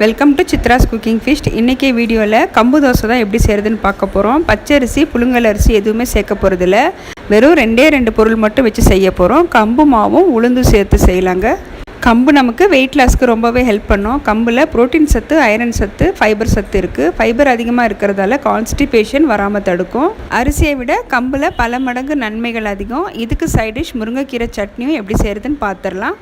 Welcome to Chitra's cooking feast. இன்றைக்கி வீடியோவில் கம்பு தோசை தான் எப்படி செய்கிறதுன்னு பார்க்க போகிறோம். பச்சரிசி புழுங்கல் அரிசி எதுவுமே சேர்க்க போகிறதில்ல. வெறும் ரெண்டு பொருள் மட்டும் வச்சு செய்ய போகிறோம். கம்பு மாவும் உளுந்தும் சேர்த்து செய்யலாங்க. கம்பு நமக்கு வெயிட் லாஸ்க்கு ரொம்பவே ஹெல்ப் பண்ணும். கம்பில் புரோட்டீன் சத்து, ஐரன் சத்து, ஃபைபர் சத்து இருக்குது. ஃபைபர் அதிகமாக இருக்கிறதால கான்ஸ்டிபேஷன் வராமல் தடுக்கும். அரிசியை விட கம்பில் பல மடங்கு நன்மைகள் அதிகம். இதுக்கு சைட் டிஷ் முருங்கைக்கீரை சட்னியும் எப்படி செய்கிறதுன்னு பார்த்துடலாம்.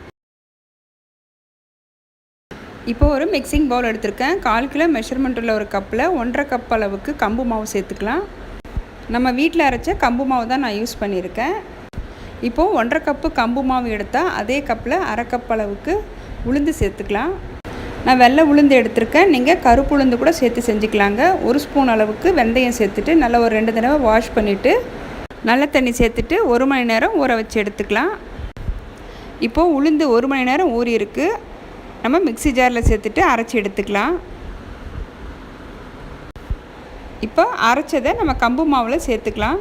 இப்போது ஒரு மிக்சிங் பவுல் எடுத்திருக்கேன். 1/4 கிலோ மெஷர்மெண்ட் உள்ள ஒரு கப்பில் 1.5 கப் அளவுக்கு கம்பு மாவு சேர்த்துக்கலாம். நம்ம வீட்டில் அரைச்ச கம்பு மாவு தான் நான் யூஸ் பண்ணியிருக்கேன். இப்போது 1.5 கப்பு கம்பு மாவு எடுத்தால் அதே கப்பில் 1/2 கப் அளவுக்கு உளுந்து சேர்த்துக்கலாம். நான் வெள்ளை உளுந்து எடுத்திருக்கேன். நீங்கள் கருப்பு உளுந்து கூட சேர்த்து செஞ்சுக்கலாங்க. 1 ஸ்பூன் அளவுக்கு வெந்தயம் சேர்த்துட்டு நல்லா ஒரு 2 தடவை வாஷ் பண்ணிவிட்டு நல்ல தண்ணி சேர்த்துட்டு 1 மணி நேரம் ஊற வச்சு எடுத்துக்கலாம். இப்போது உளுந்து 1 மணி நேரம் ஊறி இருக்குது. நம்ம மிக்ஸி ஜாரில் சேர்த்துட்டு அரைச்சி எடுத்துக்கலாம். இப்போ அரைச்சதை நம்ம கம்பு மாவில் சேர்த்துக்கலாம்.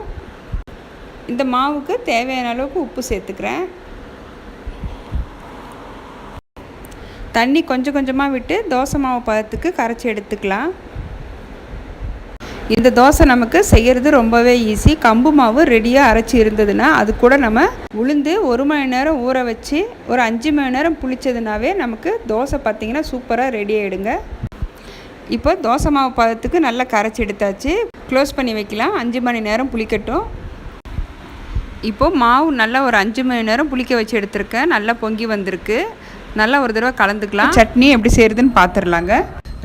இந்த மாவுக்கு தேவையான அளவுக்கு உப்பு சேர்த்துக்கிறேன். தண்ணி கொஞ்சம் கொஞ்சமாக விட்டு தோசை மாவு பதத்துக்கு கரைச்சி எடுத்துக்கலாம். இந்த தோசை நமக்கு செய்கிறது ரொம்பவே ஈஸி. கம்பு மாவு ரெடியாக அரைச்சி இருந்ததுன்னா அது கூட நம்ம உளுந்து 1 மணி நேரம் ஊற வச்சு ஒரு 5 மணி நேரம் புளிச்சதுனாவே நமக்கு தோசை பார்த்திங்கன்னா சூப்பராக ரெடி ஆகிடுங்க. இப்போ தோசை மாவு பதத்துக்கு நல்லா கரைச்சி எடுத்தாச்சு. க்ளோஸ் பண்ணி வைக்கலாம். 5 மணி நேரம் புளிக்கட்டும். இப்போது மாவு நல்லா ஒரு 5 மணி நேரம் புளிக்க வச்சு எடுத்துருக்கேன். நல்லா பொங்கி வந்திருக்கு. நல்லா ஒரு தடவை கலந்துக்கலாம். சட்னி எப்படி செய்கிறதுன்னு பார்த்துடலாங்க.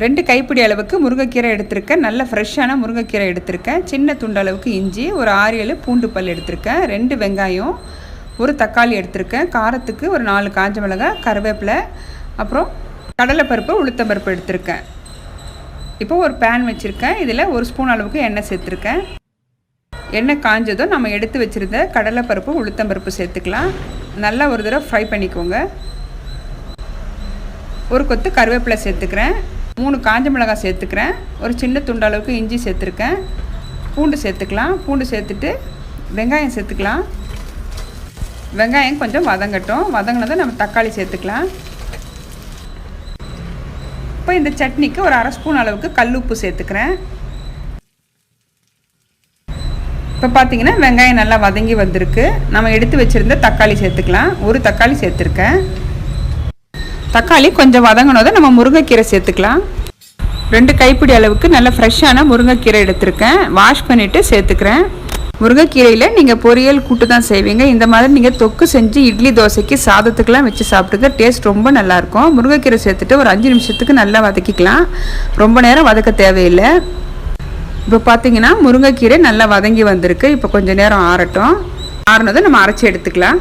2 கைப்பிடி அளவுக்கு முருங்கைக்கீரை எடுத்திருக்கேன். நல்ல ஃப்ரெஷ்ஷான முருங்கைக்கீரை எடுத்திருக்கேன். சின்ன துண்டு அளவுக்கு இஞ்சி, ஒரு 6-7 பூண்டு பல் எடுத்திருக்கேன். 2 வெங்காயம், ஒரு தக்காளி எடுத்திருக்கேன். காரத்துக்கு ஒரு 4 காஞ்ச மிளகாய், கருவேப்பிலை, அப்புறம் கடலைப்பருப்பு, உளுத்தம்பருப்பு எடுத்திருக்கேன். இப்போ ஒரு பேன் வச்சுருக்கேன். இதில் 1 ஸ்பூன் அளவுக்கு எண்ணெய் சேர்த்துருக்கேன். எண்ணெய் காஞ்சதும் நம்ம எடுத்து வச்சுருந்த கடலைப்பருப்பு, உளுத்தம்பருப்பு சேர்த்துக்கலாம். நல்லா ஒரு தடவை ஃப்ரை பண்ணிக்கோங்க. ஒரு கொத்து கருவேப்பிலை சேர்த்துக்கிறேன். 3 காஞ்ச மிளகாய் சேர்த்துக்கிறேன். ஒரு சின்ன துண்டு அளவுக்கு இஞ்சி சேர்த்துருக்கேன். பூண்டு சேர்த்துக்கலாம். பூண்டு சேர்த்துட்டு வெங்காயம் சேர்த்துக்கலாம். வெங்காயம் கொஞ்சம் வதங்கட்டும். வதங்கினதை நம்ம தக்காளி சேர்த்துக்கலாம். இப்போ இந்த சட்னிக்கு ஒரு 1/2 ஸ்பூன் அளவுக்கு கல்லுப்பு சேர்த்துக்கிறேன். இப்போ பார்த்தீங்கன்னா வெங்காயம் நல்லா வதங்கி வந்திருக்கு. நம்ம எடுத்து வச்சுருந்த தக்காளி சேர்த்துக்கலாம். ஒரு தக்காளி சேர்த்துருக்கேன். தக்காளி கொஞ்சம் வதங்கினதை நம்ம முருங்கைக்கீரை சேர்த்துக்கலாம். 2 கைப்பிடி அளவுக்கு நல்ல ஃப்ரெஷ்ஷான முருங்கைக்கீரை எடுத்திருக்கேன். வாஷ் பண்ணிவிட்டு சேர்த்துக்கிறேன். முருங்கைக்கீரையில் நீங்கள் பொரியல் கூட்டு தான் செய்வீங்க. இந்த மாதிரி நீங்கள் தொக்கு செஞ்சு இட்லி, தோசைக்கு, சாதத்துக்கெலாம் வச்சு சாப்பிட்டுக்க டேஸ்ட் ரொம்ப நல்லாயிருக்கும். முருங்கைக்கீரை சேர்த்துட்டு ஒரு 5 நிமிஷத்துக்கு நல்லா வதக்கிக்கலாம். ரொம்ப நேரம் வதக்க தேவையில்லை. இப்போ பார்த்தீங்கன்னா முருங்கைக்கீரை நல்லா வதங்கி வந்திருக்கு. இப்போ கொஞ்சம் நேரம் ஆறட்டும். ஆறுனதை நம்ம அரைச்சி எடுத்துக்கலாம்.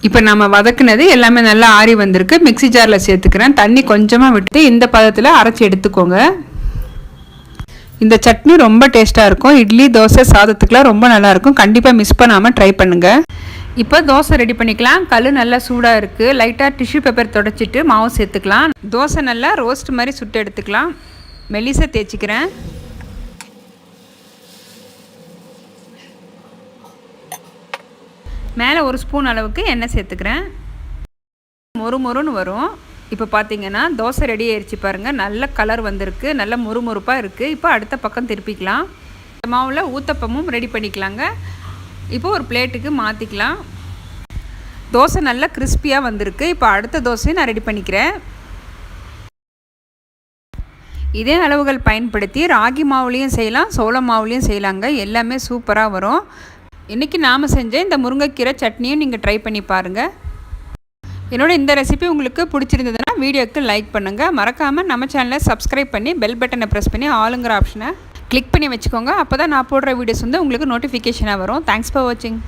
இப்போ நம்ம வதக்குனது எல்லாமே நல்லா ஆறி வந்திருக்கு. மிக்ஸி ஜாரில் சேர்த்துக்கிறேன். தண்ணி கொஞ்சமாக விட்டு இந்த பதத்தில் அரைச்சி எடுத்துக்கோங்க. இந்த சட்னி ரொம்ப டேஸ்ட்டாக இருக்கும். இட்லி, தோசை, சாதத்துக்குலாம் ரொம்ப நல்லாயிருக்கும். கண்டிப்பாக மிஸ் பண்ணாமல் ட்ரை பண்ணுங்கள். இப்போ தோசை ரெடி பண்ணிக்கலாம். கல் நல்லா சூடாக இருக்குது. லைட்டாக டிஷ்யூ பேப்பர் தொடச்சிட்டு மாவு சேர்த்துக்கலாம். தோசை நல்லா ரோஸ்ட் மாதிரி சுட்டு எடுத்துக்கலாம். மெல்லிசை தேய்ச்சிக்கிறேன். மேலே 1 ஸ்பூன் அளவுக்கு எண்ணெய் சேர்த்துக்கிறேன். மொறுமொறுன்னு வரும். இப்போ பார்த்தீங்கன்னா தோசை ரெடி ஆயிடுச்சு பாருங்கள். நல்ல கலர் வந்திருக்கு. நல்ல மொறுமொறுப்பாக இருக்குது. இப்போ அடுத்த பக்கம் திருப்பிக்கலாம். இந்த மாவில் ஊத்தப்பமும் ரெடி பண்ணிக்கலாங்க. இப்போ ஒரு பிளேட்டுக்கு மாற்றிக்கலாம். தோசை நல்லா கிறிஸ்பியாக வந்திருக்கு. இப்போ அடுத்த தோசையை நான் ரெடி பண்ணிக்கிறேன். இதே அளவுகள் பயன்படுத்தி ராகி மாவுலேயும் செய்யலாம், சோள மாவுலேயும் செய்யலாங்க. எல்லாமே சூப்பராக வரும். இன்றைக்கி நாம் செஞ்ச இந்த முருங்கைக்கீரை சட்னியும் நீங்கள் ட்ரை பண்ணி பாருங்கள். என்னோட இந்த ரெசிபி உங்களுக்கு பிடிச்சிருந்ததுன்னா வீடியோக்கு லைக் பண்ணுங்கள். மறக்காமல் நம்ம சேனலை சப்ஸ்கிரைப் பண்ணி பெல் பட்டனை ப்ரெஸ் பண்ணி ஆளுங்கிற ஆப்ஷனை கிளிக் பண்ணி வச்சுக்கோங்க. அப்போ தான் நான் போடுற வீடியோஸ் வந்து உங்களுக்கு நோட்டிஃபிகேஷனாக வரும். தேங்க்ஸ் ஃபார் வாட்சிங்.